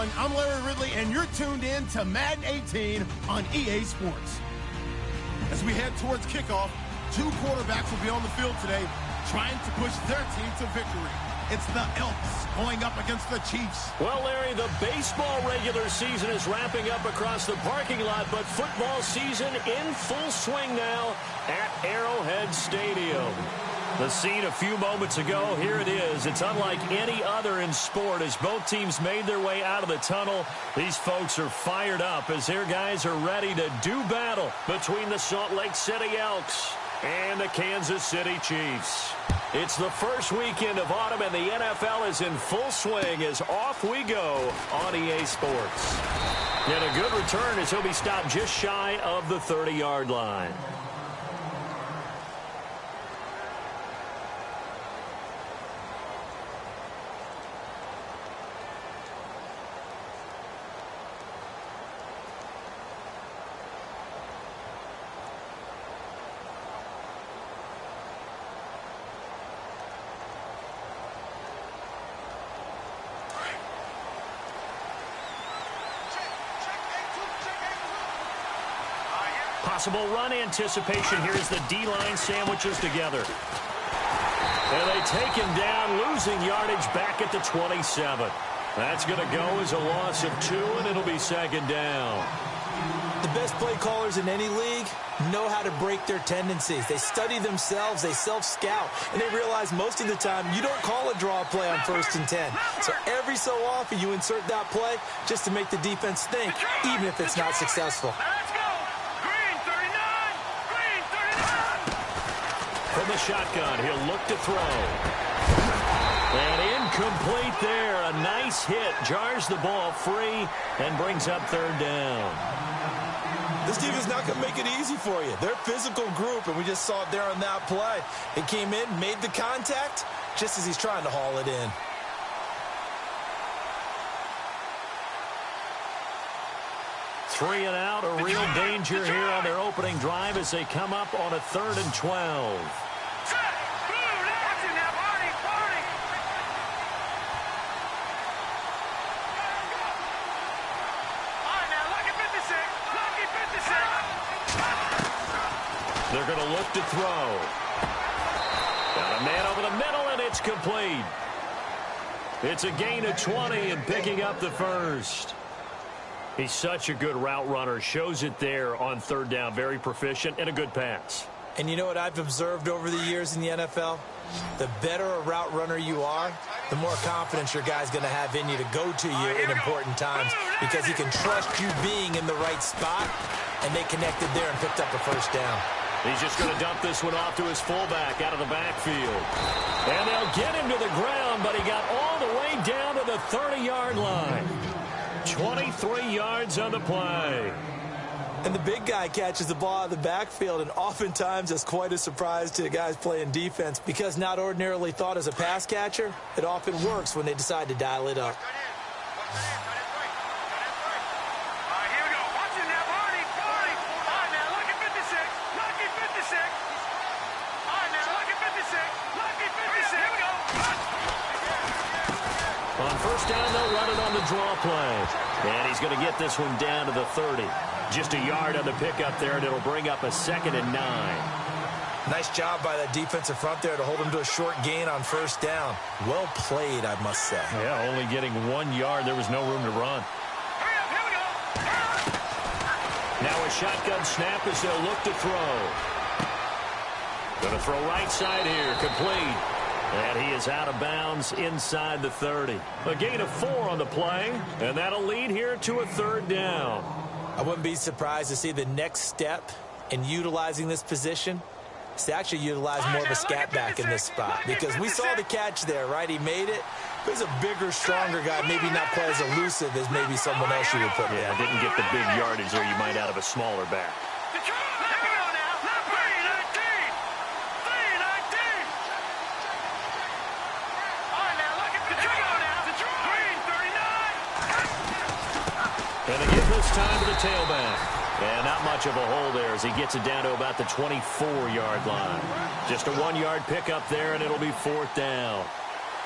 everyone. I'm Larry Ridley, and you're tuned in to Madden 18 on EA Sports. As we head towards kickoff, two quarterbacks will be on the field today trying to push their team to victory. It's the Elks going up against the Chiefs. Well, Larry, the baseball regular season is wrapping up across the parking lot, but football season in full swing now at Arrowhead Stadium. The scene a few moments ago, here it is. It's unlike any other in sport as both teams made their way out of the tunnel. These folks are fired up as their guys are ready to do battle between the Salt Lake City Elks and the Kansas City Chiefs. It's the first weekend of autumn, and the NFL is in full swing as off we go on EA Sports. And a good return as he'll be stopped just shy of the 30-yard line. Possible run anticipation here as the D-line sandwiches together. And they take him down, losing yardage back at the 27. That's going to go as a loss of 2, and it'll be second down. The best play callers in any league know how to break their tendencies. They study themselves, they self-scout, and they realize most of the time you don't call a draw play on 1st and 10. So every so often you insert that play just to make the defense think, even if it's not successful. From the shotgun, he'll look to throw. And incomplete there. A nice hit. Jars the ball free and brings up 3rd down. This team is not going to make it easy for you. They're a physical group, and we just saw it there on that play. It came in, made the contact, just as he's trying to haul it in. Three and out, a real danger here on their opening drive as they come up on a 3rd and 12. They're going to look to throw. Got a man over the middle, and it's complete. It's a gain of 20 and picking up the 1st. He's such a good route runner. Shows it there on 3rd down. Very proficient and a good pass. And you know what I've observed over the years in the NFL? The better a route runner you are, the more confidence your guy's going to have in you to go to you in important times because he can trust you being in the right spot, and they connected there and picked up the 1st down. He's just going to dump this one off to his fullback out of the backfield. And they'll get him to the ground, but he got all the way down to the 30-yard line. 23 yards on the play. And the big guy catches the ball out of the backfield, and oftentimes that's quite a surprise to the guys playing defense because not ordinarily thought as a pass catcher, it often works when they decide to dial it up. On 1st down, they'll run it on the draw play. And he's going to get this one down to the 30. Just a yard on the pickup there, and it'll bring up a 2nd and 9. Nice job by that defensive front there to hold him to a short gain on 1st down. Well played, I must say. Yeah, only getting 1 yard. There was no room to run. Now a shotgun snap as they'll look to throw. Going to throw right side here, complete. And he is out of bounds inside the 30. A gain of 4 on the play, and that'll lead here to a 3rd down. I wouldn't be surprised to see the next step in utilizing this position is to actually utilize more of a scat back in this spot because we saw the catch there, right? He made it. But he's a bigger, stronger guy, maybe not quite as elusive as maybe someone else you would put there. Yeah, didn't get the big yardage there you might out of a smaller back. And they give this time to the tailback. And not much of a hole there as he gets it down to about the 24-yard line. Just a 1-yard pickup there, and it'll be 4th down.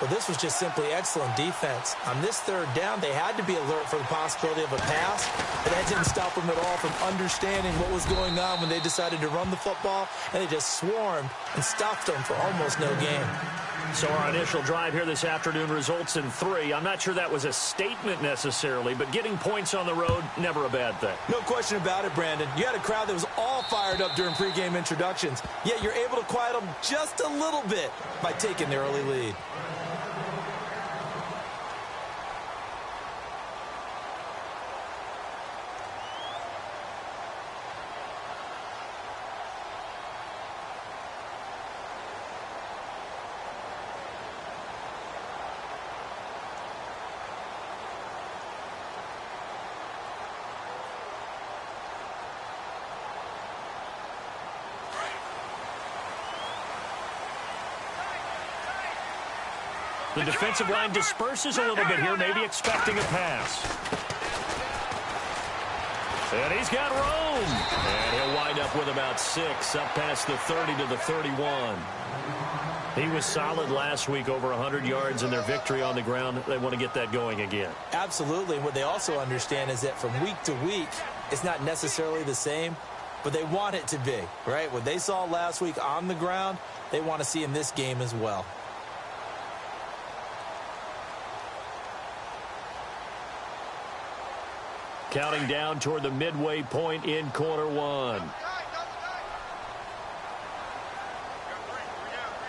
Well, this was just simply excellent defense. On this third down, they had to be alert for the possibility of a pass, but that didn't stop them at all from understanding what was going on when they decided to run the football, and they just swarmed and stopped them for almost no gain. So our initial drive here this afternoon results in 3. I'm not sure that was a statement necessarily, but getting points on the road, never a bad thing. No question about it, Brandon. You had a crowd that was all fired up during pregame introductions, yet you're able to quiet them just a little bit by taking the early lead. The defensive line disperses a little bit here, maybe expecting a pass. And he's got room. And he'll wind up with about 6, up past the 30 to the 31. He was solid last week, over 100 yards in their victory on the ground. They want to get that going again. Absolutely. What they also understand is that from week to week, it's not necessarily the same, but they want it to be, right? What they saw last week on the ground, they want to see in this game as well. Counting down toward the midway point in quarter 1.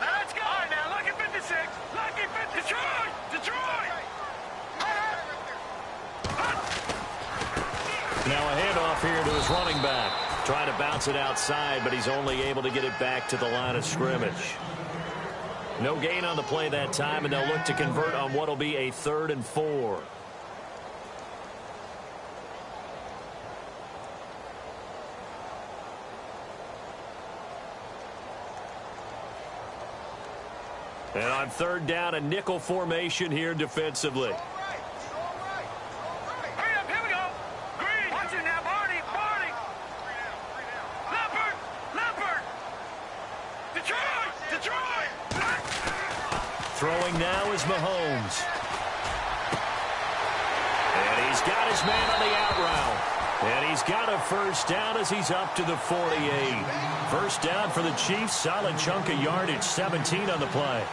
Let's go. All right, now, lucky 56. Lucky 56. Detroit. Now a handoff here to his running back. Trying to bounce it outside, but he's only able to get it back to the line of scrimmage. No gain on the play that time, and they'll look to convert on what will be a 3rd and 4. And on 3rd down, a nickel formation here defensively. Hurry up, here we go. Green. Watch it now, Barney. Leopard. Detroit. Throwing now is Mahomes. And he's got his man on the out route. And he's got a 1st down as he's up to the 48. 1st down for the Chiefs. Solid chunk of yardage, 17 on the play.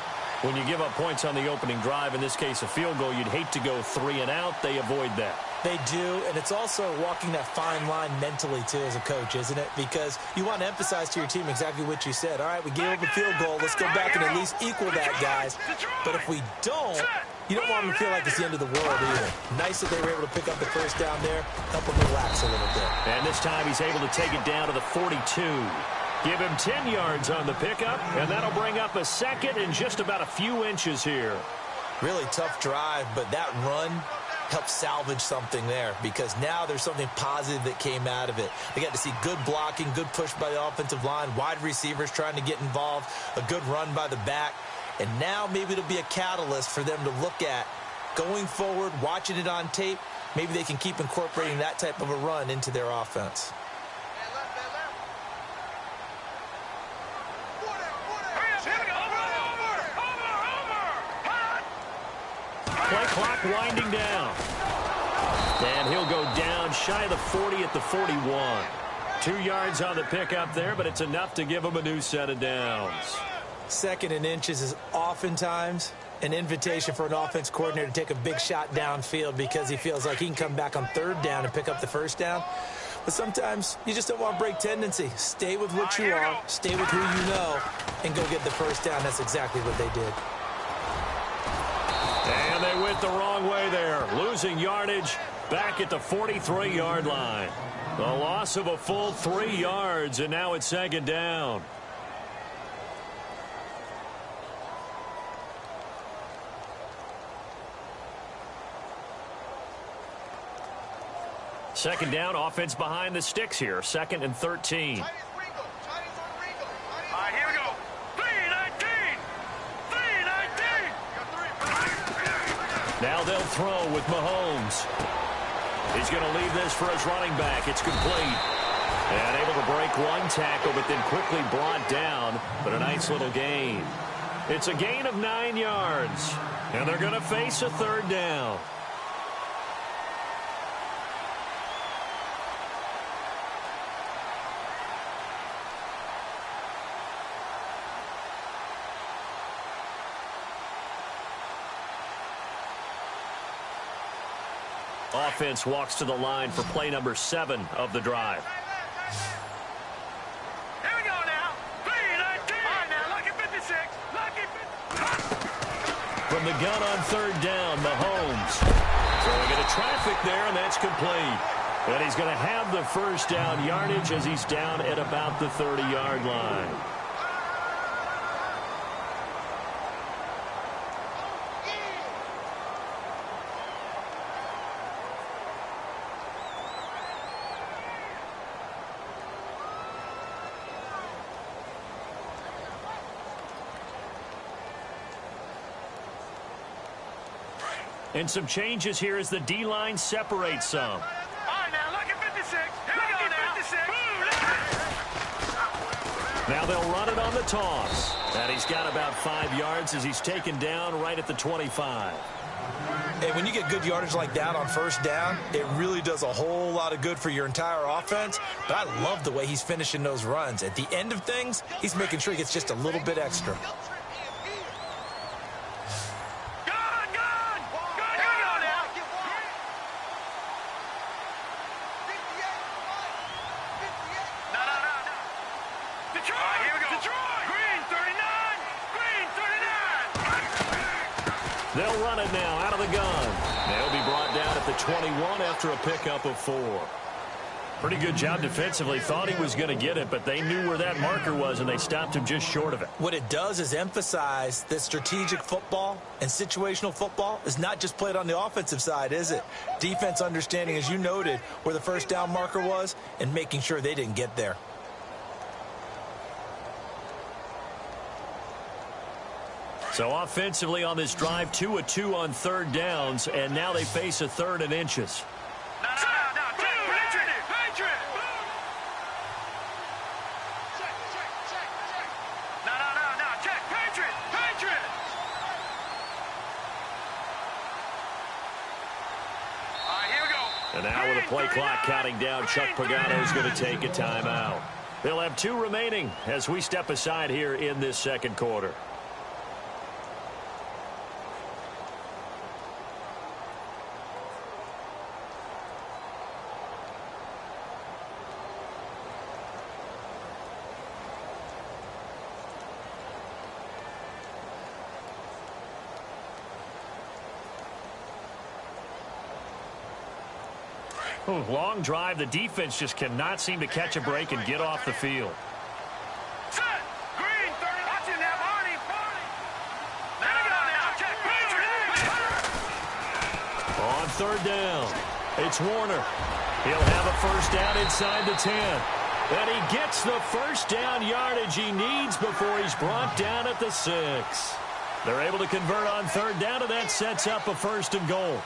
When you give up points on the opening drive, in this case a field goal, you'd hate to go 3 and out. They avoid that. They do, and it's also walking that fine line mentally, too, as a coach, isn't it? Because you want to emphasize to your team exactly what you said. All right, we gave up a field goal. Let's go back and at least equal that, guys. But if we don't, you don't want them to feel like it's the end of the world either. Nice that they were able to pick up the 1st down there, help them relax a little bit. And this time he's able to take it down to the 42. Give him 10 yards on the pickup, and that'll bring up a 2nd and just about a few inches here. Really tough drive, but that run helped salvage something there because now there's something positive that came out of it. They got to see good blocking, good push by the offensive line, wide receivers trying to get involved, a good run by the back, and now maybe it'll be a catalyst for them to look at going forward, watching it on tape. Maybe they can keep incorporating that type of a run into their offense. Play clock winding down. And he'll go down shy of the 40 at the 41. 2 yards on the pickup there, but it's enough to give him a new set of downs. 2nd and inches is oftentimes an invitation for an offense coordinator to take a big shot downfield because he feels like he can come back on 3rd down and pick up the 1st down. But sometimes you just don't want to break tendency. Stay with what you are, stay with who you know, and go get the 1st down. That's exactly what they did. And they went the wrong way there, losing yardage back at the 43-yard line. The loss of a full 3 yards, and now it's 2nd down. Second down, offense behind the sticks here. 2nd and 13. All right, here we go. 3-19. Now they'll throw with Mahomes. He's going to leave this for his running back. It's complete. And able to break one tackle, but then quickly brought down. But a nice little gain. It's a gain of 9 yards, and they're going to face a third down. Offense walks to the line for play number 7 of the drive. Here we go now. 3-19. All right, now, lucky 56. Lucky 56. From the gun on third down, Mahomes throwing into traffic there, and that's complete. And he's going to have the first down yardage as he's down at about the 30-yard line. And some changes here as the D-line separates some. All right, now, lucky 56. Here we go now. 56. Now they'll run it on the toss. And he's got about 5 yards as he's taken down right at the 25. And when you get good yardage like that on first down, it really does a whole lot of good for your entire offense. But I love the way he's finishing those runs. At the end of things, he's making sure he gets just a little bit extra. They'll run it now out of the gun. They'll be brought down at the 21 after a pickup of 4. Pretty good job defensively. Thought he was going to get it, but they knew where that marker was, and they stopped him just short of it. What it does is emphasize that strategic football and situational football is not just played on the offensive side, is it? Defense understanding, as you noted, where the first down marker was and making sure they didn't get there. So offensively on this drive, 2 of 2 on third downs, and now they face a third and inches. No, check, Patriot. All right, here we go. And now with the play clock counting down, Chuck Pagano is going to take a timeout. They'll have 2 remaining as we step aside here in this second quarter. Long drive. The defense just cannot seem to catch a break and get off the field. Set. Green, 30. Watch it now, Barney. Now, check. On third down, it's Warner. He'll have a first down inside the 10. And he gets the first down yardage he needs before he's brought down at the 6. They're able to convert on third down, and that sets up a first and goal.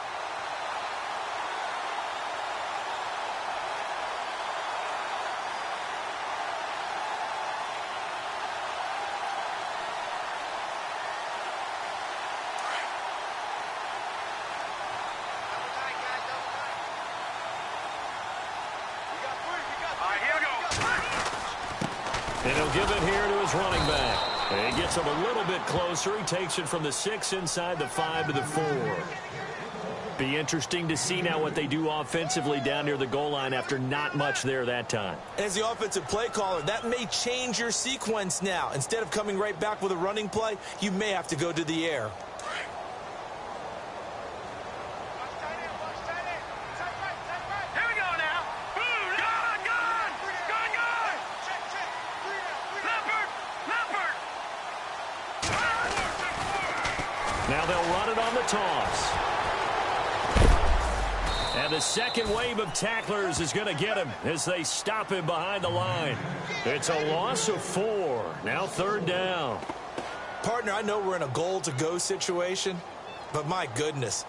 And he'll give it here to his running back. And he gets him a little bit closer. He takes it from the 6 inside the 5 to the 4. Be interesting to see now what they do offensively down near the goal line after not much there that time. As the offensive play caller, that may change your sequence now. Instead of coming right back with a running play, you may have to go to the air. Now they'll run it on the toss. And the second wave of tacklers is going to get him as they stop him behind the line. It's a loss of 4. Now third down. Partner, I know we're in a goal-to-go situation, but my goodness,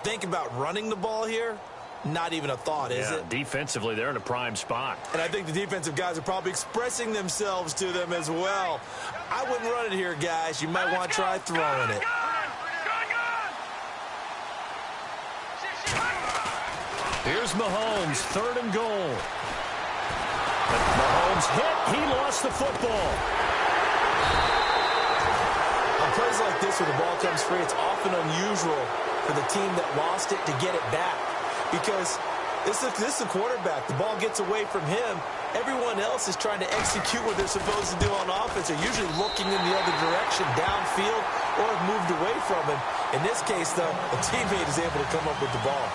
think about running the ball here. Not even a thought, is it? Defensively, they're in a prime spot. And I think the defensive guys are probably expressing themselves to them as well. I wouldn't run it here, guys. You might want to try throwing it. Here's Mahomes, 3rd and goal. Mahomes hit. He lost the football. On plays like this where the ball comes free, it's often unusual for the team that lost it to get it back. Because this is the quarterback. The ball gets away from him. Everyone else is trying to execute what they're supposed to do on offense. They're usually looking in the other direction, downfield, or have moved away from him. In this case, though, a teammate is able to come up with the ball.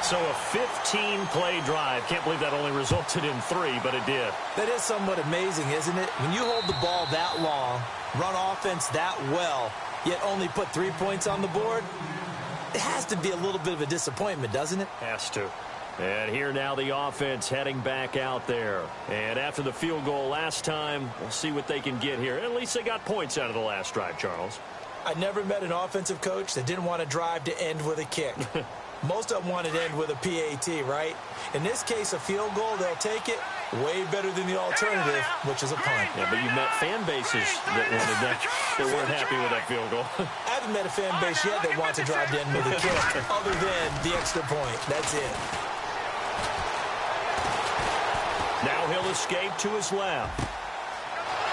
So a 15-play drive. Can't believe that only resulted in 3, but it did. That is somewhat amazing, isn't it? When you hold the ball that long, run offense that well, yet only put 3 points on the board, it has to be a little bit of a disappointment, doesn't it? Has to. And here now the offense heading back out there. And after the field goal last time, we'll see what they can get here. At least they got points out of the last drive, Charles. I never met an offensive coach that didn't want a drive to end with a kick. Most of them want it to end with a PAT, right? In this case, a field goal, they'll take it. Way better than the alternative, which is a punt. Yeah, but you've met fan bases that wanted that, that weren't happy with that field goal. I haven't met a fan base yet that wants to drive to end with a kick, other than the extra point. That's it. Now he'll escape to his left.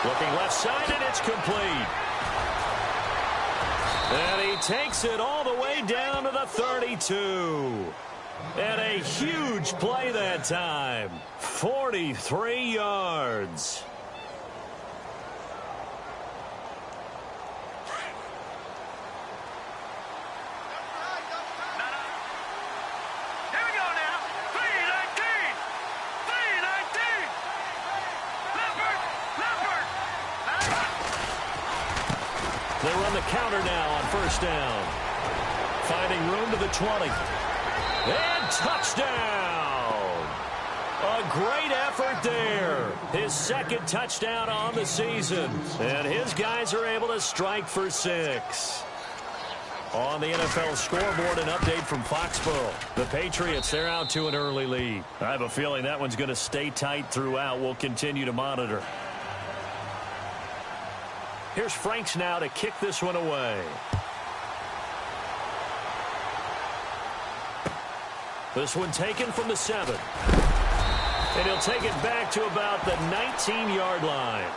Looking left side, and it's complete. And he takes it all the way down to the 32. And a huge play that time. 43 yards. Here we go now. 319. 319. Leopard. They run the counter now on 1st down. Finding room to the 20. And touchdown! A great effort there. His 2nd touchdown on the season. And his guys are able to strike for 6. On the NFL scoreboard, an update from Foxborough. The Patriots, they're out to an early lead. I have a feeling that one's going to stay tight throughout. We'll continue to monitor. Here's Franks now to kick this one away. This one taken from the 7. And he'll take it back to about the 19-yard line.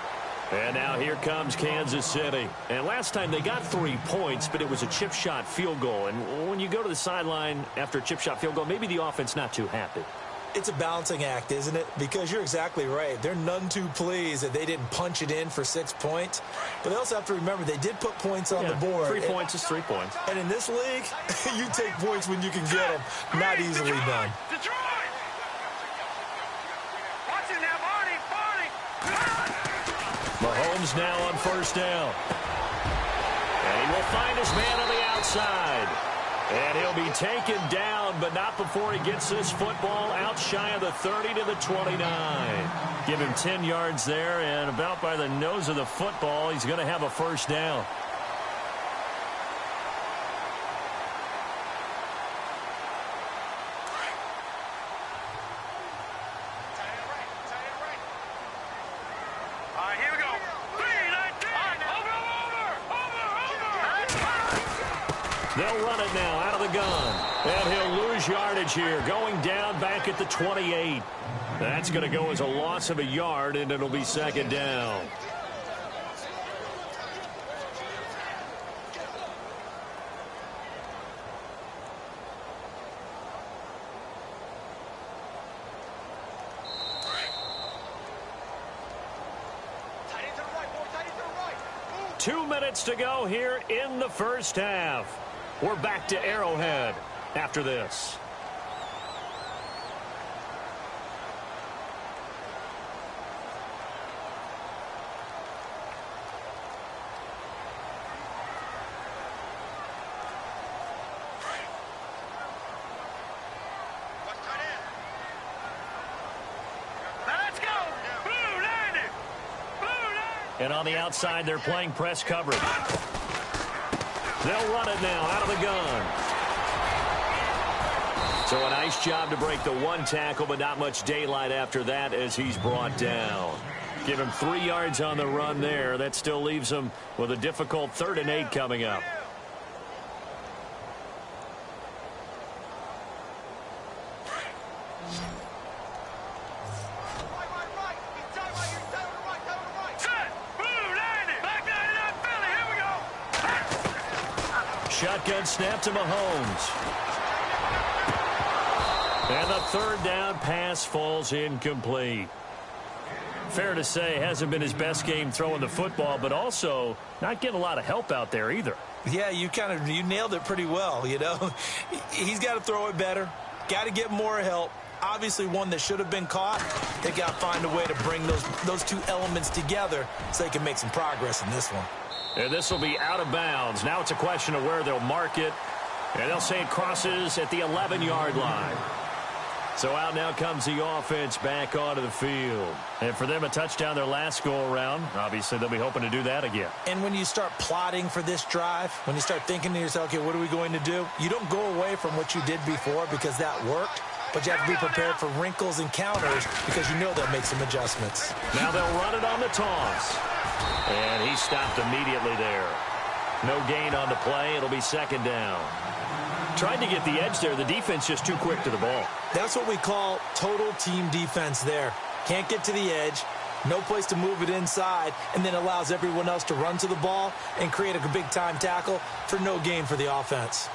And now here comes Kansas City. And last time they got 3 points, but it was a chip shot field goal. And when you go to the sideline after a chip shot field goal, maybe the offense not too happy. It's a balancing act, isn't it? Because you're exactly right. They're none too pleased that they didn't punch it in for 6 points. But they also have to remember they did put points on the board. 3 points is 3 points. And in this league, you take points when you can get them. Not easily done. Detroit. Watch it now, Barney. Mahomes now on 1st down. And he will find his man on the outside. And he'll be taken down, but not before he gets this football out shy of the 30 to the 29. Give him 10 yards there, and about by the nose of the football, he's going to have a 1st down. All right, here we go. 319. Over. They'll run it now out of the gun. And he'll lose yardage here, going down back at the 28. That's going to go as a loss of a yard, and it'll be 2nd down. Tight end to the right, boy. Tight end to the right. 2 minutes to go here in the 1st half. We're back to Arrowhead after this. Let's go. Blue 90. Blue 90. And on the outside, they're playing press coverage. They'll run it now out of the gun. So a nice job to break the one tackle, but not much daylight after that as he's brought down. Give him 3 yards on the run there. That still leaves him with a difficult 3rd and 8 coming up. Shotgun snap to Mahomes. And the 3rd down pass falls incomplete. Fair to say, hasn't been his best game throwing the football, but also not getting a lot of help out there either. Yeah, you nailed it pretty well, you know. He's got to throw it better, got to get more help. Obviously one that should have been caught. They got to find a way to bring those 2 elements together so they can make some progress in this one. And this will be out of bounds. Now it's a question of where they'll mark it. And they'll say it crosses at the 11-yard line. So out now comes the offense back onto the field. And for them, a touchdown their last go-around. Obviously, they'll be hoping to do that again. And when you start plotting for this drive, when you start thinking to yourself, okay, what are we going to do? You don't go away from what you did before because that worked. But you have to be prepared for wrinkles and counters because you know they'll make some adjustments. Now they'll run it on the toss. And he stopped immediately there. No gain on the play. It'll be 2nd down. Tried to get the edge there. The defense just too quick to the ball. That's what we call total team defense there. Can't get to the edge, no place to move it inside, and then allows everyone else to run to the ball and create a big-time tackle for no gain for the offense.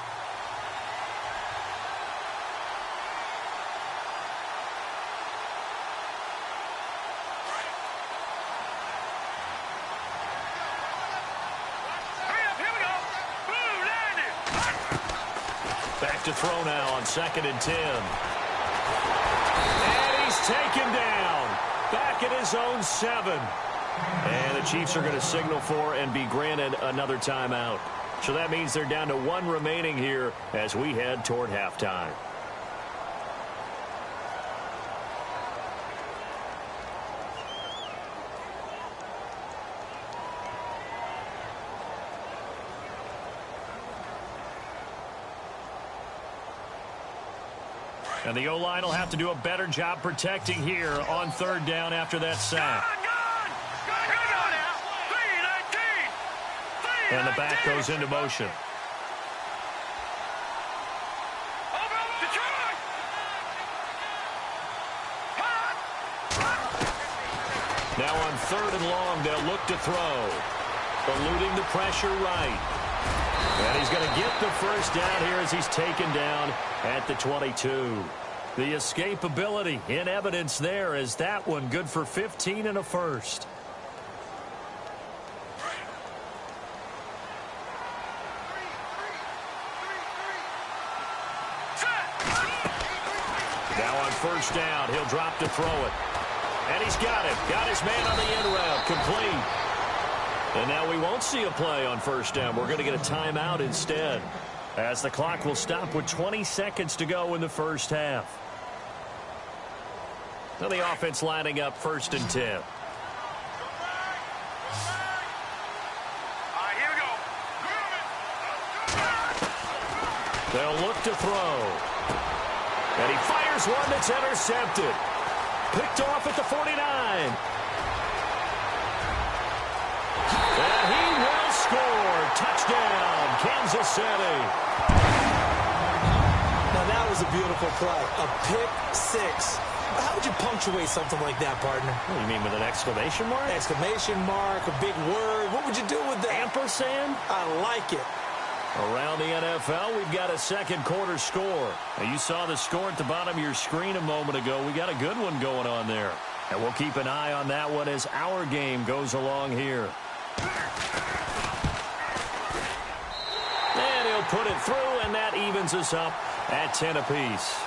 To throw now on 2nd and 10. And he's taken down back at his own 7. And the Chiefs are going to signal for and be granted another timeout. So that means they're down to 1 remaining here as we head toward halftime. And the O-line will have to do a better job protecting here on 3rd down after that sack. And the back goes into motion. Now on 3rd and long, they'll look to throw. Eluding the pressure right. And he's going to get the 1st down here as he's taken down at the 22. The escapability in evidence there as that one good for 15 and a 1st. Now on 1st down, he'll drop to throw it. And he's got it. Got his man on the end route. Complete. And now we won't see a play on 1st down. We're going to get a timeout instead, as the clock will stop with 20 seconds to go in the 1st half. Now the offense lining up 1st and 10. All right, here we go. They'll look to throw. And he fires one that's intercepted. Picked off at the 49. And he will score. Touchdown, Kansas City. Now that was a beautiful play. A pick 6. How would you punctuate something like that, partner? What do you mean, with an exclamation mark? Exclamation mark, a big word. What would you do with that? Ampersand? I like it. Around the NFL, we've got a 2nd quarter score. Now, you saw the score at the bottom of your screen a moment ago. We got a good one going on there. And we'll keep an eye on that one as our game goes along here. And he'll put it through, and that evens us up at 10 apiece.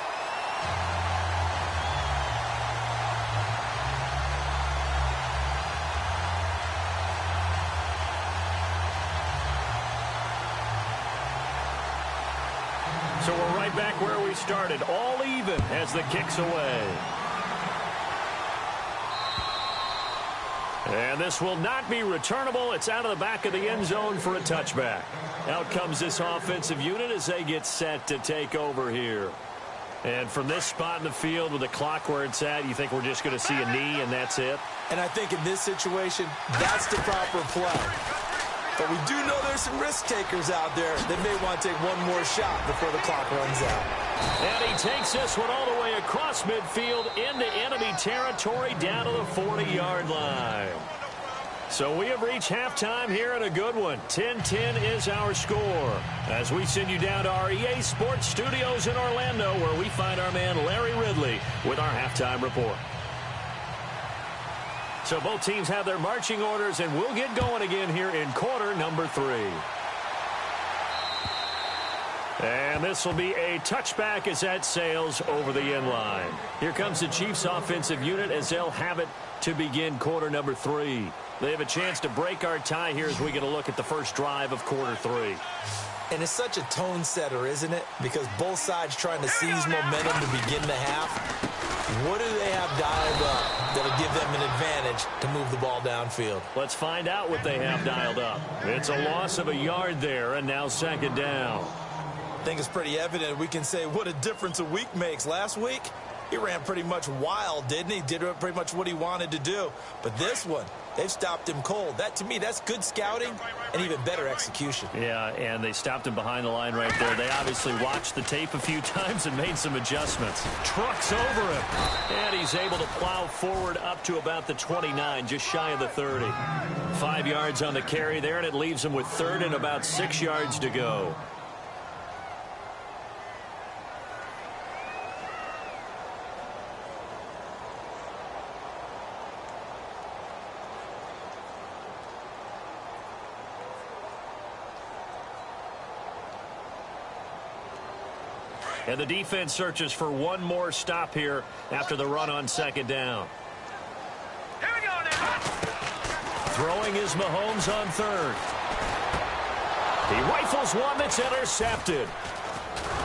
So we're right back where we started, all even as the kick's away. And this will not be returnable. It's out of the back of the end zone for a touchback. Out comes this offensive unit as they get set to take over here. And from this spot in the field with the clock where it's at, you think we're just going to see a knee and that's it? And I think in this situation, that's the proper play. But we do know there's some risk takers out there that may want to take one more shot before the clock runs out. And he takes this one all the way across midfield into enemy territory down to the 40-yard line. So we have reached halftime here in a good one. 10-10 is our score. As we send you down to our EA Sports Studios in Orlando, where we find our man Larry Ridley with our halftime report. So both teams have their marching orders, and we'll get going again here in quarter number 3. And this will be a touchback as that sails over the end line. Here comes the Chiefs offensive unit as they'll have it to begin quarter number 3. They have a chance to break our tie here as we get a look at the first drive of quarter 3. And it's such a tone setter, isn't it? Because both sides trying to seize momentum to begin the half. What do they have dialed up that'll give them an advantage to move the ball downfield? Let's find out what they have dialed up. It's a loss of a yard there, and now second down. I think it's pretty evident. We can say what a difference a week makes. Last week, he ran pretty much wild, didn't he? Did pretty much what he wanted to do. But this one, they've stopped him cold. That, to me, that's good scouting and even better execution. Yeah, and they stopped him behind the line right there. They obviously watched the tape a few times and made some adjustments. Trucks over him. And he's able to plow forward up to about the 29, just shy of the 30. 5 yards on the carry there, and it leaves him with third and about 6 yards to go. And the defense searches for one more stop here after the run on second down. Here we go now. Throwing is Mahomes on third. He rifles one that's intercepted.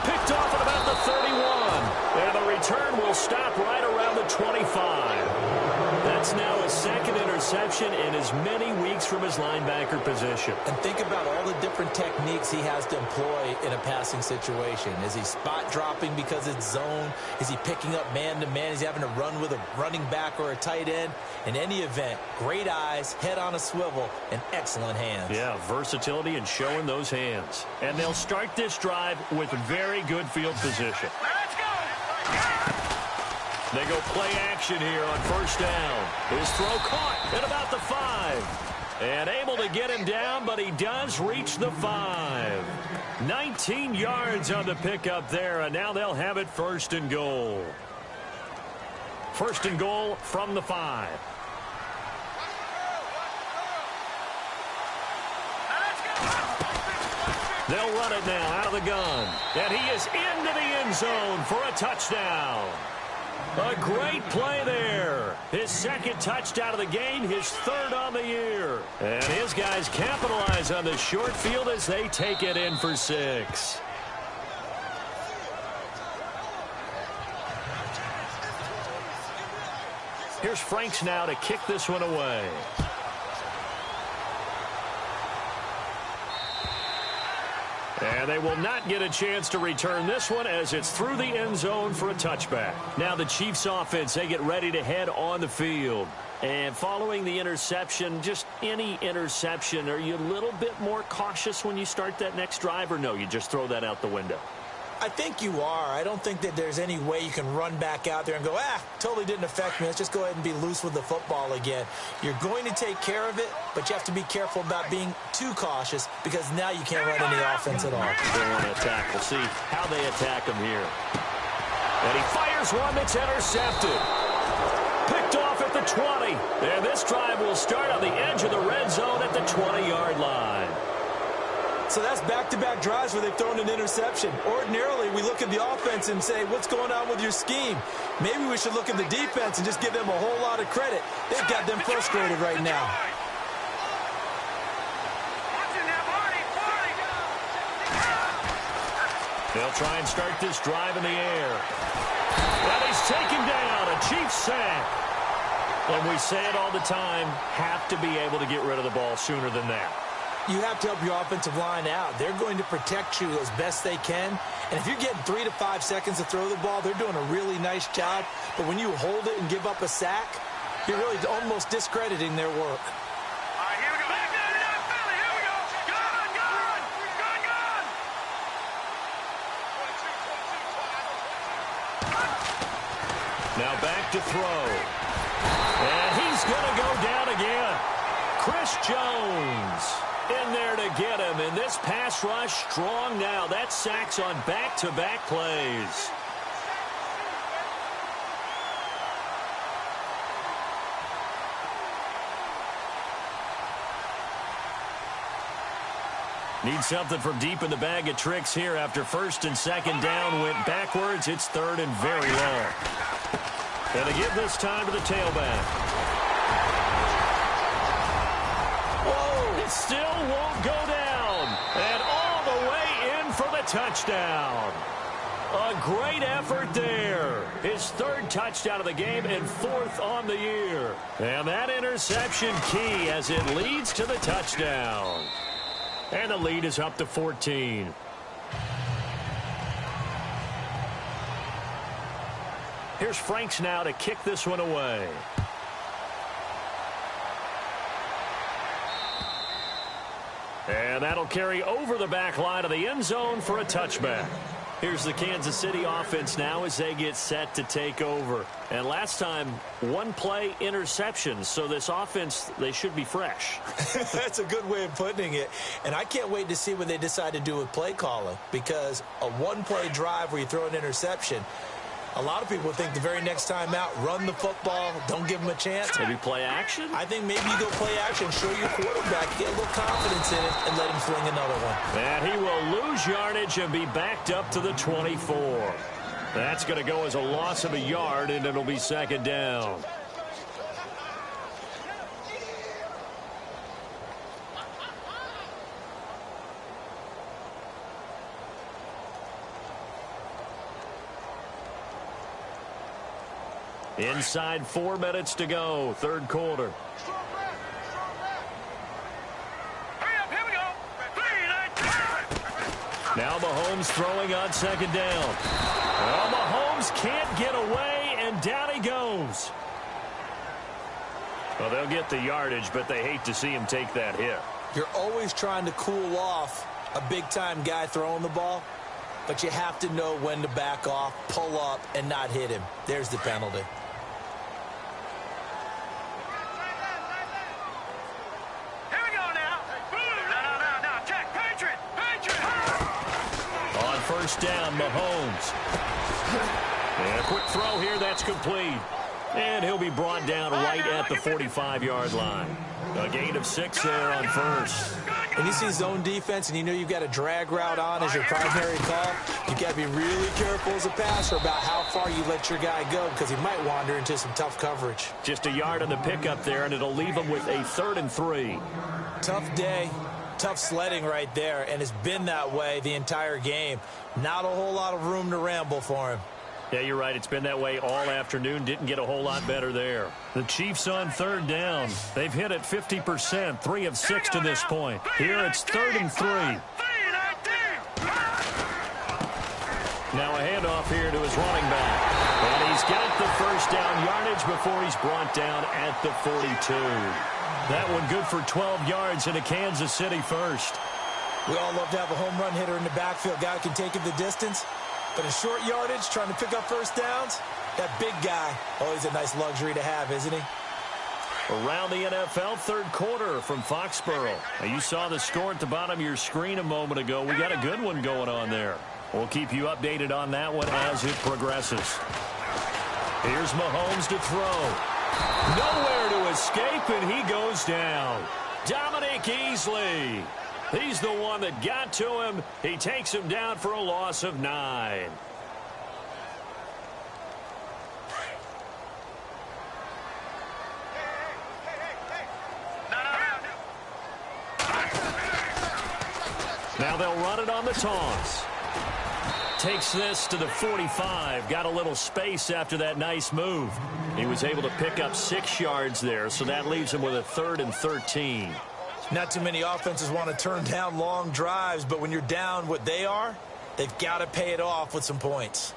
Picked off at about the 31. And the return will stop right around the 25. That's now a second interception in as many weeks from his linebacker position. And think about all the different techniques he has to employ in a passing situation. Is he spot dropping because it's zone? Is he picking up man-to-man? Is he having to run with a running back or a tight end? In any event, great eyes, head on a swivel, and excellent hands. Yeah, versatility and showing those hands. And they'll start this drive with very good field position. Let's go. They go play action here on first down. His throw caught at about the 5. And able to get him down, but he does reach the 5. 19 yards on the pickup there, and now they'll have it first and goal. First and goal from the 5. They'll run it now out of the gun. And he is into the end zone for a touchdown. A great play there. His second touchdown of the game, his third on the year. And his guys capitalize on the short field as they take it in for 6. Here's Franks now to kick this one away. And they will not get a chance to return this one as it's through the end zone for a touchback. Now the Chiefs offense, they get ready to head on the field. And following the interception, just any interception, are you a little bit more cautious when you start that next drive, or no, you just throw that out the window? I think you are. I don't think that there's any way you can run back out there and go, totally didn't affect me. Let's just go ahead and be loose with the football again. You're going to take care of it, but you have to be careful about being too cautious because now you can't run any offense at all. They want to attack. We'll see how they attack him here. And he fires one that's intercepted. Picked off at the 20. And this drive will start on the edge of the red zone at the 20-yard line. So that's back-to-back drives where they've thrown an interception. Ordinarily, we look at the offense and say, what's going on with your scheme? Maybe we should look at the defense and just give them a whole lot of credit. They've got them frustrated right now. They'll try and start this drive in the air. And he's taken down. A Chiefs sack. And we say it all the time, have to be able to get rid of the ball sooner than that. You have to help your offensive line out. They're going to protect you as best they can. And if you're getting 3 to 5 seconds to throw the ball, they're doing a really nice job. But when you hold it and give up a sack, you're really almost discrediting their work. All right, here we go. Back in that Philly. Here we go. Gun, gun, gun, gun. Now back to throw. And he's going to go down again. Chris Jones in there to get him. And this pass rush strong now. That's sacks on back-to-back plays. Need something from deep in the bag of tricks here after first and second down went backwards. It's third and very long. And to give this time to the tailback. Whoa! It still won't go down. And all the way in for the touchdown. A great effort there. His third touchdown of the game and fourth on the year. And that interception key as it leads to the touchdown. And the lead is up to 14. Here's Franks now to kick this one away. And that'll carry over the back line of the end zone for a touchback. Here's the Kansas City offense now as they get set to take over. And last time, one play interception. So this offense, they should be fresh. That's a good way of putting it. And I can't wait to see what they decide to do with play calling. Because a one-play drive where you throw an interception, a lot of people think the very next time out, run the football, don't give them a chance. Maybe play action? I think maybe you go play action, show your quarterback, get a little confidence in it, and let him fling another one. And he will lose yardage and be backed up to the 24. That's going to go as a loss of a yard, and it'll be second down. Inside 4 minutes to go, third quarter. Hurry up, here we go. 3, 9, Now Mahomes throwing on second down. Well, Mahomes can't get away, and down he goes. Well, they'll get the yardage, but they hate to see him take that hit. You're always trying to cool off a big-time guy throwing the ball, but you have to know when to back off, pull up, and not hit him. There's the penalty. Here we go now. No. Check. Patriot. On first down, Mahomes. And a quick throw here, that's complete. And he'll be brought down right at the 45-yard line. A gain of 6 there on first. When you see zone defense and you know you've got a drag route on as your primary call, you've got to be really careful as a passer about how far you let your guy go because he might wander into some tough coverage. Just a yard on the pickup there, and it'll leave him with a 3rd and 3. Tough day, tough sledding right there, and it's been that way the entire game. Not a whole lot of room to ramble for him. Yeah, you're right. It's been that way all afternoon. Didn't get a whole lot better there. The Chiefs on third down. They've hit it 50%, 3 of 6 to this point. Here it's 3rd and 3. Now a handoff here to his running back. And he's got the first down yardage before he's brought down at the 42. That one good for 12 yards in a Kansas City first. We all love to have a home run hitter in the backfield. Guy who can take it the distance. But in short yardage, trying to pick up first downs, that big guy, always a nice luxury to have, isn't he? Around the NFL, third quarter from Foxborough. Now, you saw the score at the bottom of your screen a moment ago. We got a good one going on there. We'll keep you updated on that one as it progresses. Here's Mahomes to throw. Nowhere to escape, and he goes down. Dominique Easley. He's the one that got to him. He takes him down for a loss of 9. Now they'll run it on the toss. Takes this to the 45. Got a little space after that nice move. He was able to pick up 6 yards there, so that leaves him with a 3rd and 13. Not too many offenses want to turn down long drives, but when you're down what they are, they've got to pay it off with some points.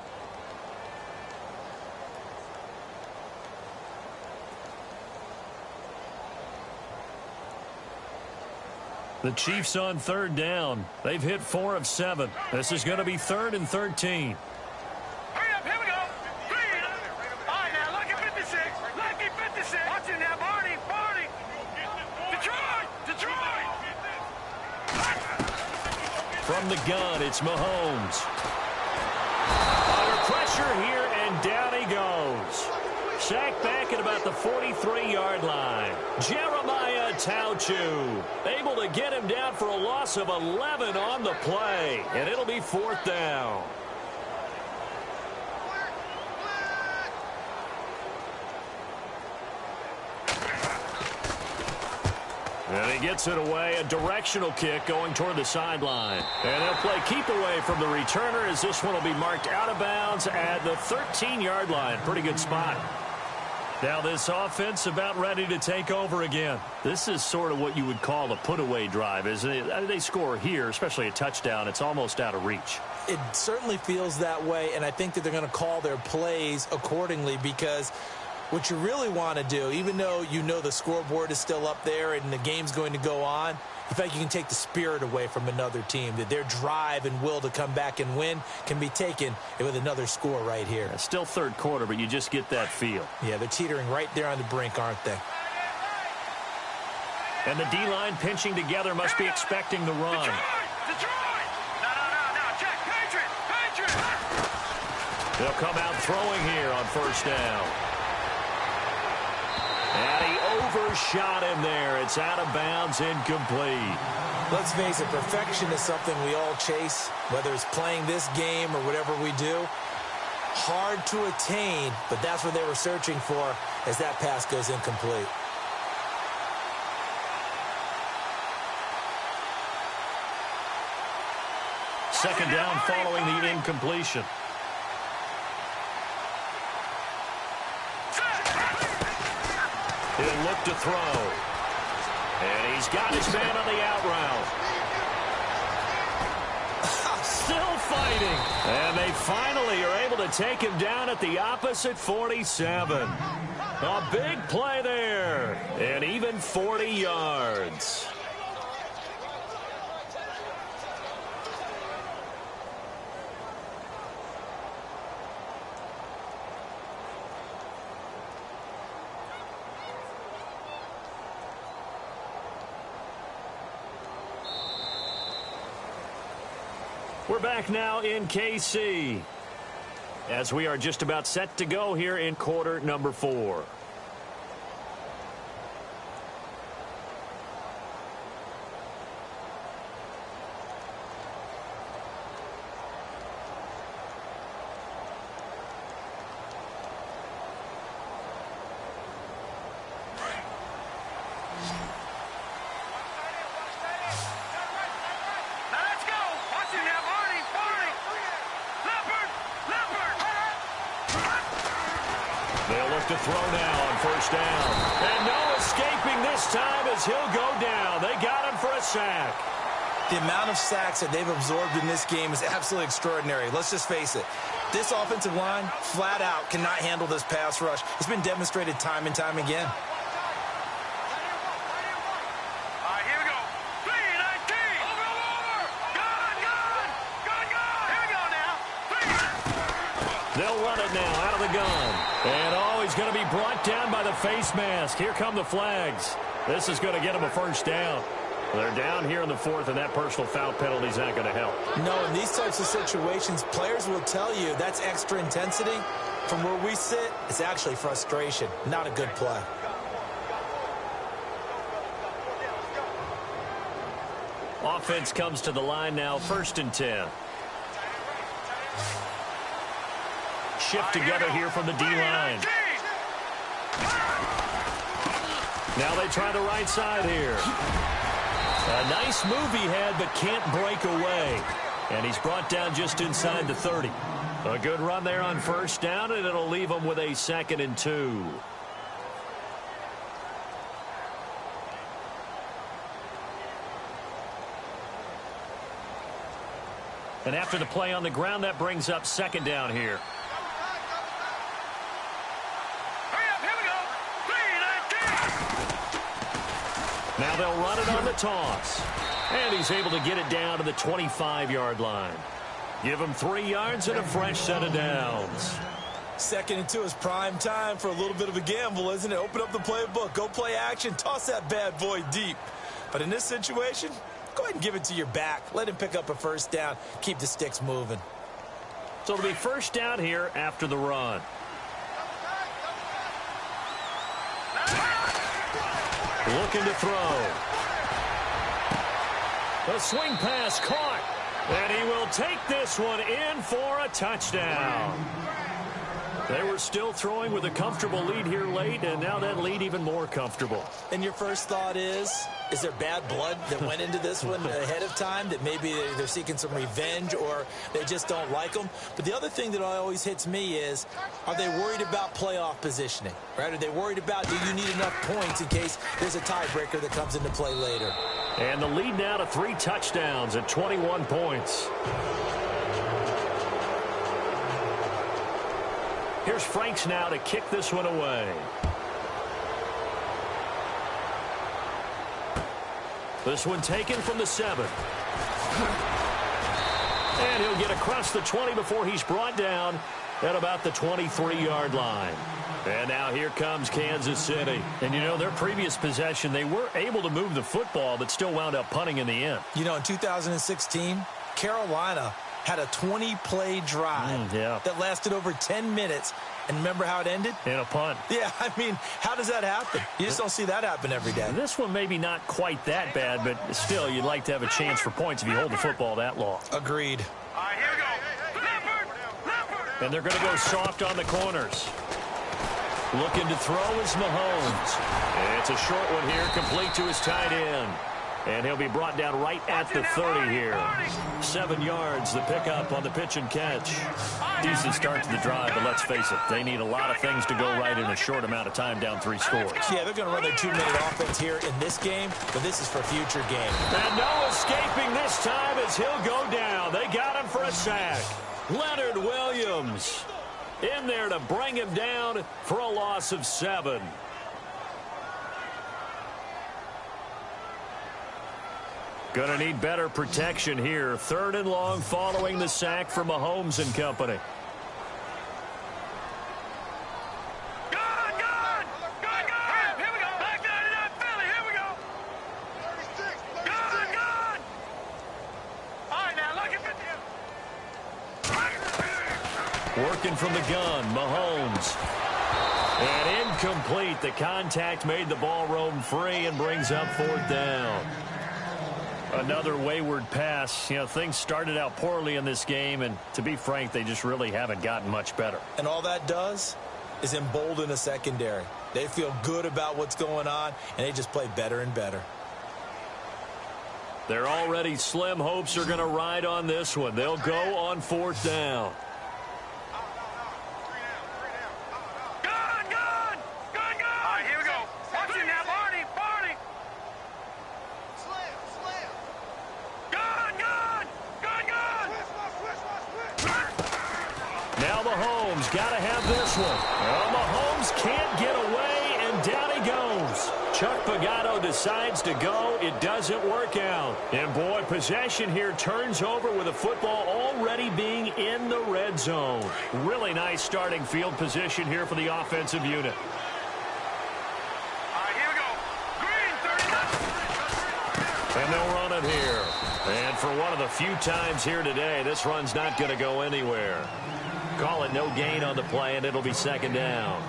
The Chiefs on third down. They've hit 4 of 7. This is going to be 3rd and 13. Hurry up, here we go. Three. All right, now, lucky 56. Lucky 56. Watch it now, Barney. Barney. Detroit. Detroit. From the gun, it's Mahomes. Under pressure here, and down he goes. Sacked back at about the 43-yard line. Jeremiah Tauchu able to get him down for a loss of 11 on the play, and it'll be 4th down. And he gets it away, a directional kick going toward the sideline. And they'll play keep away from the returner as this one will be marked out of bounds at the 13-yard line. Pretty good spot. Now this offense about ready to take over again. This is sort of what you would call a put-away drive, isn't it? They score here, especially a touchdown. It's almost out of reach. It certainly feels that way, and I think that they're going to call their plays accordingly because what you really want to do, even though you know the scoreboard is still up there and the game's going to go on, in fact, you can take the spirit away from another team, that their drive and will to come back and win can be taken with another score right here. It's still third quarter, but you just get that feel. Yeah, they're teetering right there on the brink, aren't they? And the D-line pinching together must be expecting the run. Detroit. No. Check. Patriot. They'll come out throwing here on first down. And he overshot him there. It's out of bounds, incomplete. Let's face it, perfection is something we all chase, whether it's playing this game or whatever we do. Hard to attain, but that's what they were searching for as that pass goes incomplete. Second down following the incompletion. He'll look to throw. And he's got his man on the out route. Still fighting. And they finally are able to take him down at the opposite 47. A big play there. And even 40 yards. We're back now in KC as we are just about set to go here in quarter number 4. To throw now on first down. And no escaping this time as he'll go down. They got him for a sack. The amount of sacks that they've absorbed in this game is absolutely extraordinary. Let's just face it. This offensive line, flat out, cannot handle this pass rush. It's been demonstrated time and time again. All right, here we go. 3-19. Over. Gun. Here we go now. They'll run it now out of the gun. And he's going to be brought down by the face mask. Here come the flags. This is going to get him a first down. They're down here in the 4th, and that personal foul penalty is not going to help. No, in these types of situations, players will tell you that's extra intensity. From where we sit, it's actually frustration. Not a good play. Offense comes to the line now, 1st and 10. Shift together here from the D-line. Now they try the right side here. A nice move he had, but can't break away. And he's brought down just inside the 30. A good run there on first down, and it'll leave him with a 2nd and 2. And after the play on the ground, that brings up second down here. Hurry up, here we go. 3, 19. Now they'll run it on the toss. And he's able to get it down to the 25-yard line. Give him 3 yards and a fresh set of downs. 2nd and 2 is prime time for a little bit of a gamble, isn't it? Open up the playbook, go play action, toss that bad boy deep. But in this situation, go ahead and give it to your back. Let him pick up a first down. Keep the sticks moving. So it'll be first down here after the run. Looking to throw. The swing pass caught. And he will take this one in for a touchdown. They were still throwing with a comfortable lead here late, and now that lead even more comfortable. And your first thought is there bad blood that went into this one ahead of time, that maybe they're seeking some revenge or they just don't like them? But the other thing that always hits me is, are they worried about playoff positioning? Right? Are they worried about, do you need enough points in case there's a tiebreaker that comes into play later? And the lead now to 3 touchdowns at 21 points. Here's Franks now to kick this one away. This one taken from the 7. And he'll get across the 20 before he's brought down at about the 23-yard line. And now here comes Kansas City. And, you know, their previous possession, they were able to move the football, but still wound up punting in the end. You know, in 2016, Carolina had a 20-play drive that lasted over 10 minutes. And remember how it ended? In a punt. Yeah, I mean, how does that happen? You just don't see that happen every day. This one maybe not quite that bad, but still, you'd like to have a chance for points if you hold the football that long. Agreed. All right, here we go. Leopard. And they're going to go soft on the corners. Looking to throw is Mahomes. And it's a short one here, complete to his tight end. And he'll be brought down right at the 30 here. 7 yards, the pickup on the pitch and catch. Decent start to the drive, but let's face it, they need a lot of things to go right in a short amount of time, down 3 scores. Yeah, they're going to run their 2-minute offense here in this game, but this is for future game. And no escaping this time as he'll go down. They got him for a sack. Leonard Williams in there to bring him down for a loss of 7. Gonna need better protection here. 3rd and long following the sack from Mahomes and company. Good. Here we go. Back 99 Philly. Here we go. Good. All right, now look at 50. Working from the gun, Mahomes. And incomplete. The contact made the ball roam free and brings up 4th down. Another wayward pass. You know, things started out poorly in this game, and to be frank, they just really haven't gotten much better. And all that does is embolden a secondary. They feel good about what's going on, and they just play better and better. They're already slim hopes are going to ride on this one. They'll go on 4th down. All right, here we go. Watch it now, Barney. Now Mahomes got to have this one. Well, Mahomes can't get away, and down he goes. Chuck Pagano decides to go. It doesn't work out. And, boy, possession here turns over with the football already being in the red zone. Really nice starting field position here for the offensive unit. All right, here we go. Green, 39. And they'll run it here. And for one of the few times here today, this run's not going to go anywhere. Call it no gain on the play, and it'll be 2nd down.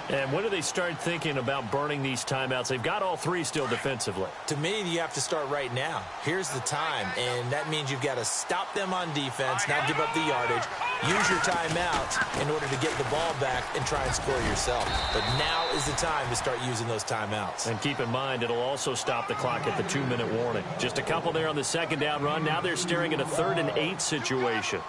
And when do they start thinking about burning these timeouts? They've got all 3 still defensively. To me, you have to start right now. Here's the time, and that means you've got to stop them on defense, not give up the yardage, use your timeout in order to get the ball back and try and score yourself. But now is the time to start using those timeouts. And keep in mind, it'll also stop the clock at the 2-minute warning. Just a couple there on the 2nd down run. Now they're staring at a 3rd and 8 situation.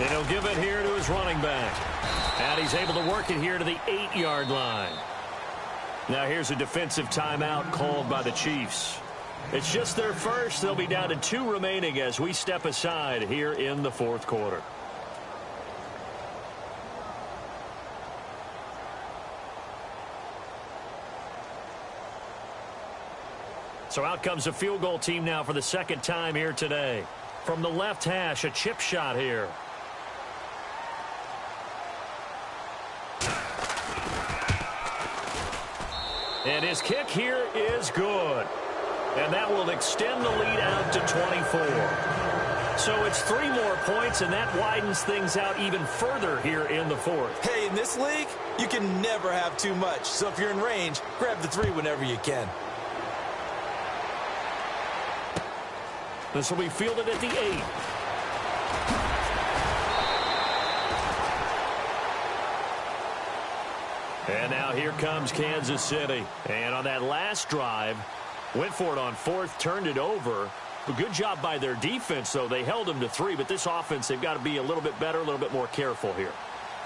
And he'll give it here to his running back. And he's able to work it here to the 8-yard line. Now here's a defensive timeout called by the Chiefs. It's just their first. They'll be down to 2 remaining as we step aside here in the fourth quarter. So out comes a field goal team now for the second time here today. From the left hash, a chip shot here. And his kick here is good. And that will extend the lead out to 24. So it's 3 more points, and that widens things out even further here in the fourth. Hey, in this league, you can never have too much. So if you're in range, grab the 3 whenever you can. This will be fielded at the 8. And now here comes Kansas City. And on that last drive, went for it on 4th, turned it over. A good job by their defense, though. They held them to 3, but this offense, they've got to be a little bit better, a little bit more careful here.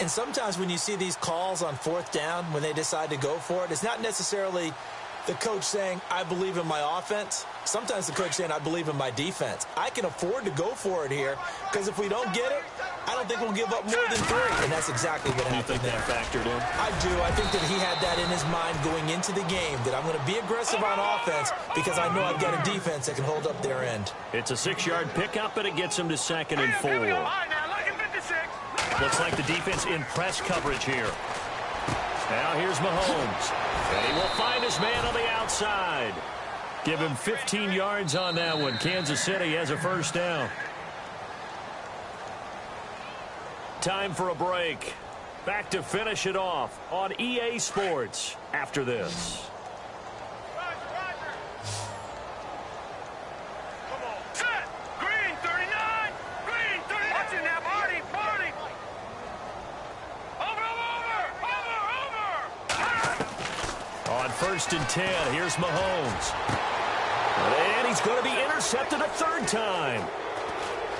And sometimes when you see these calls on 4th down, when they decide to go for it, it's not necessarily the coach saying, I believe in my offense. Sometimes the coach saying, I believe in my defense. I can afford to go for it here because if we don't get it, I don't think we'll give up more than 3. And that's exactly what happened there. You think that factored in? I do. I think that he had that in his mind going into the game, that I'm going to be aggressive on offense because I know I've got a defense that can hold up their end. It's a 6-yard pickup, and it gets him to 2nd and 4. Looks like the defense in press coverage here. Now here's Mahomes. And he will find his man on the outside. Give him 15 yards on that one. Kansas City has a first down. Time for a break. Back to finish it off on EA Sports after this. Set. Green 39. Green 39. Watching that body. Over. On 1st and 10, here's Mahomes. And he's going to be intercepted a 3rd time.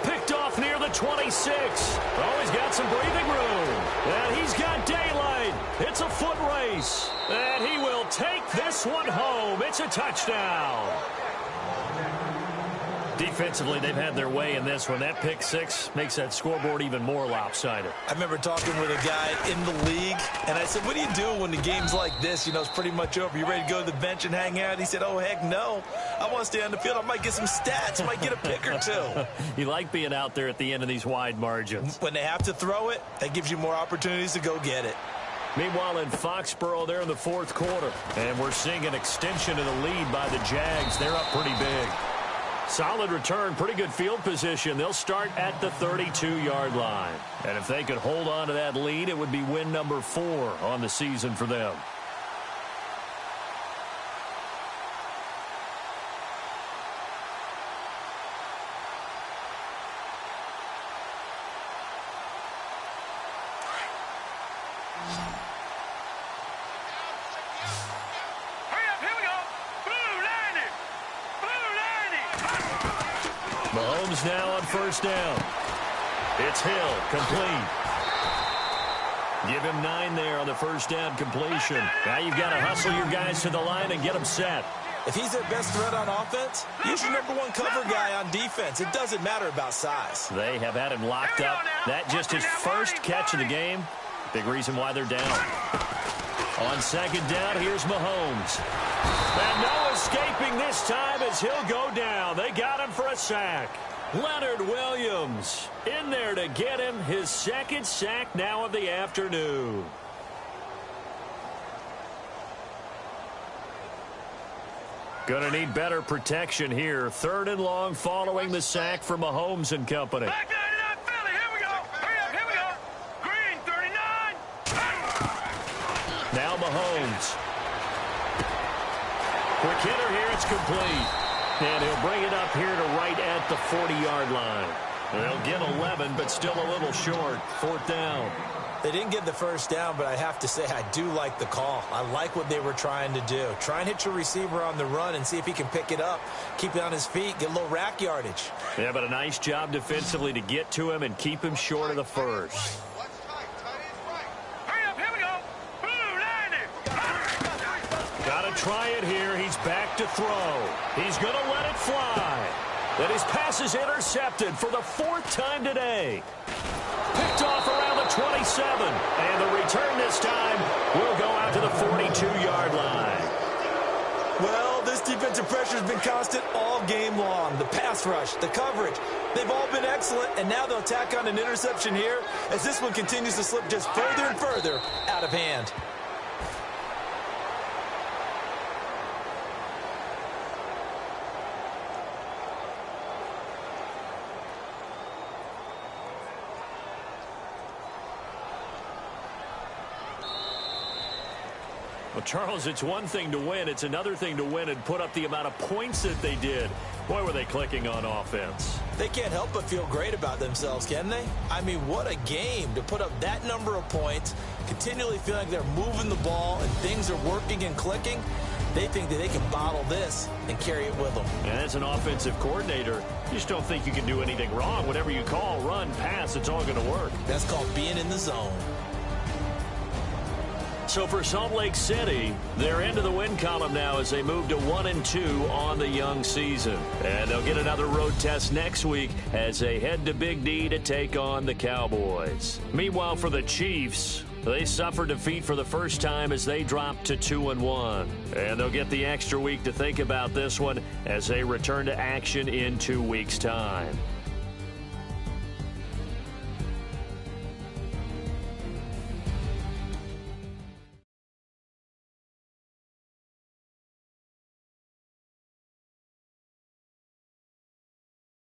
Picked off near the 26. Oh, he's got some breathing room. And he's got daylight. It's a foot race. And he will take this one home. It's a touchdown. Defensively, they've had their way in this one. That pick 6 makes that scoreboard even more lopsided. I remember talking with a guy in the league, and I said, what do you do when the game's like this? You know, it's pretty much over. You ready to go to the bench and hang out? He said, oh, heck no. I want to stay on the field. I might get some stats. I might get a pick or 2. You like being out there at the end of these wide margins. When they have to throw it, that gives you more opportunities to go get it. Meanwhile, in Foxborough, they're in the 4th quarter. And we're seeing an extension of the lead by the Jags. They're up pretty big. Solid return, pretty good field position. They'll start at the 32-yard line. And if they could hold on to that lead, it would be win number 4 on the season for them. Mahomes now on 1st down. It's Hill, complete. Give him 9 there on the 1st down completion. Now you've got to hustle your guys to the line and get them set. If he's their best threat on offense, use your #1 cover guy on defense. It doesn't matter about size. They have had him locked up. That just his first catch of the game. Big reason why they're down. On 2nd down, here's Mahomes. And no escaping this time as he'll go down. They got him for a sack. Leonard Williams in there to get him his 2nd sack now of the afternoon. Going to need better protection here. 3rd and long following the sack for Mahomes and company. Back down to that Philly. Here we go. Hurry up. Here we go. Green 39. Now Mahomes. Quick hitter here. It's complete. And he'll bring it up here to right at the 40-yard line. They'll get 11, but still a little short. 4th down. They didn't get the first down, but I have to say I do like the call. I like what they were trying to do. Try and hit your receiver on the run and see if he can pick it up, keep it on his feet, get a little rack yardage. Yeah, but a nice job defensively to get to him and keep him short of the first. Hurry up, here we go. Blue line. Got to try it here. He's back to throw. He's going to let it fly. And his pass is intercepted for the 4th time today. Picked off around the 27. And the return this time will go out to the 42-yard line. Well, this defensive pressure has been constant all game long. The pass rush, the coverage, they've all been excellent, and now they'll tack on an interception here as this one continues to slip just further and further out of hand. Well, Charles, it's one thing to win. It's another thing to win and put up the amount of points that they did. Boy, were they clicking on offense. They can't help but feel great about themselves, can they? I mean, what a game to put up that number of points, continually feeling like they're moving the ball and things are working and clicking. They think that they can bottle this and carry it with them. And as an offensive coordinator, you just don't think you can do anything wrong. Whatever you call, run, pass, it's all going to work. That's called being in the zone. So for Salt Lake City, they're into the win column now as they move to 1-2 on the young season. And they'll get another road test next week as they head to Big D to take on the Cowboys. Meanwhile, for the Chiefs, they suffered defeat for the first time as they dropped to 2-1. And they'll get the extra week to think about this one as they return to action in 2 weeks' time.